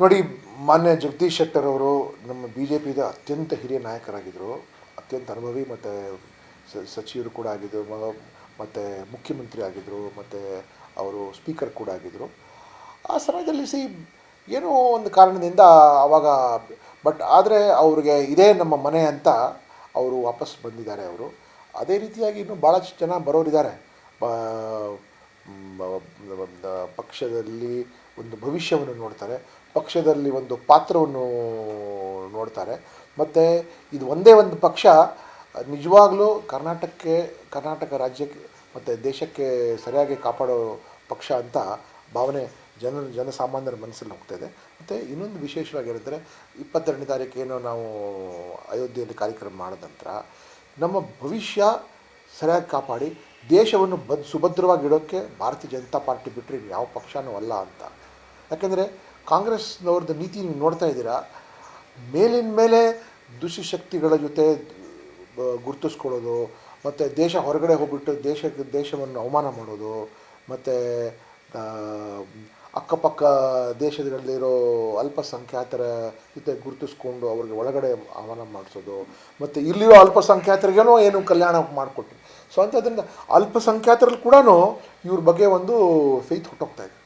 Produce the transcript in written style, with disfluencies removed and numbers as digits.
ನೋಡಿ, ಮಾನ್ಯ ಜಗದೀಶ್ ಶೆಟ್ಟರ್ ಅವರು ನಮ್ಮ ಬಿ ಜೆ ಪಿದ ಅತ್ಯಂತ ಹಿರಿಯ ನಾಯಕರಾಗಿದ್ದರು. ಅತ್ಯಂತ ಅನುಭವಿ ಮತ್ತು ಸಚಿವರು ಕೂಡ ಆಗಿದ್ದರು, ಮತ್ತು ಮುಖ್ಯಮಂತ್ರಿ ಆಗಿದ್ದರು, ಮತ್ತು ಅವರು ಸ್ಪೀಕರ್ ಕೂಡ ಆಗಿದ್ದರು. ಆ ಸಮಯದಲ್ಲಿ ಏನೋ ಒಂದು ಕಾರಣದಿಂದ ಆವಾಗ ಆದರೆ ಅವ್ರಿಗೆ ಇದೇ ನಮ್ಮ ಮನೆ ಅಂತ ಅವರು ವಾಪಸ್ ಬಂದಿದ್ದಾರೆ ಅವರು. ಅದೇ ರೀತಿಯಾಗಿ ಇನ್ನೂ ಭಾಳಷ್ಟು ಜನ ಬರೋರಿದ್ದಾರೆ. ಪಕ್ಷದಲ್ಲಿ ಒಂದು ಭವಿಷ್ಯವನ್ನು ನೋಡ್ತಾರೆ, ಪಕ್ಷದಲ್ಲಿ ಒಂದು ಪಾತ್ರವನ್ನು ನೋಡ್ತಾರೆ. ಮತ್ತು ಇದು ಒಂದೇ ಒಂದು ಪಕ್ಷ ನಿಜವಾಗಲೂ ಕರ್ನಾಟಕ ರಾಜ್ಯಕ್ಕೆ ಮತ್ತು ದೇಶಕ್ಕೆ ಸರಿಯಾಗಿ ಕಾಪಾಡೋ ಪಕ್ಷ ಅಂತ ಭಾವನೆ ಜನಸಾಮಾನ್ಯರ ಮನಸ್ಸಲ್ಲಿ ಹೋಗ್ತಾಯಿದೆ. ಮತ್ತು ಇನ್ನೊಂದು ವಿಶೇಷವಾಗಿರಿದ್ರೆ 22ನೇ ತಾರೀಕೇನೋ ನಾವು ಅಯೋಧ್ಯೆಯಲ್ಲಿ ಕಾರ್ಯಕ್ರಮ ಮಾಡಿದ ನಂತರ ನಮ್ಮ ಭವಿಷ್ಯ ಸರಿಯಾಗಿ ಕಾಪಾಡಿ ದೇಶವನ್ನು ಸುಭದ್ರವಾಗಿಡೋಕ್ಕೆ ಭಾರತೀಯ ಜನತಾ ಪಾರ್ಟಿ ಬಿಟ್ಟರೆ ಯಾವ ಪಕ್ಷನೂ ಅಲ್ಲ ಅಂತ. ಯಾಕೆಂದರೆ ಕಾಂಗ್ರೆಸ್ನವ್ರದ್ದು ನೀತಿ ನೀವು ನೋಡ್ತಾ ಇದ್ದೀರಾ, ಮೇಲಿನ ಮೇಲೆ ದುಷ್ಟಶಕ್ತಿಗಳ ಜೊತೆ ಗುರುತಿಸ್ಕೊಳ್ಳೋದು, ಮತ್ತು ದೇಶ ಹೊರಗಡೆ ಹೋಗ್ಬಿಟ್ಟು ದೇಶವನ್ನು ಅವಮಾನ ಮಾಡೋದು, ಮತ್ತು ಅಕ್ಕಪಕ್ಕ ದೇಶಗಳಲ್ಲಿರೋ ಅಲ್ಪಸಂಖ್ಯಾತರ ಜೊತೆ ಗುರುತಿಸ್ಕೊಂಡು ಅವ್ರಿಗೆ ಒಳಗಡೆ ಅವಮಾನ ಮಾಡಿಸೋದು, ಮತ್ತು ಇಲ್ಲಿರೋ ಅಲ್ಪಸಂಖ್ಯಾತರಿಗೇನೋ ಏನು ಕಲ್ಯಾಣ ಮಾಡಿಕೊಟ್ಟು. ಸೊ ಅಂಥದ್ರಿಂದ ಅಲ್ಪಸಂಖ್ಯಾತರಲ್ಲಿ ಕೂಡ ಇವ್ರ ಬಗ್ಗೆ ಒಂದು ಫೇತ್ ಹುಟ್ಟೋಗ್ತಾ ಇದೆ.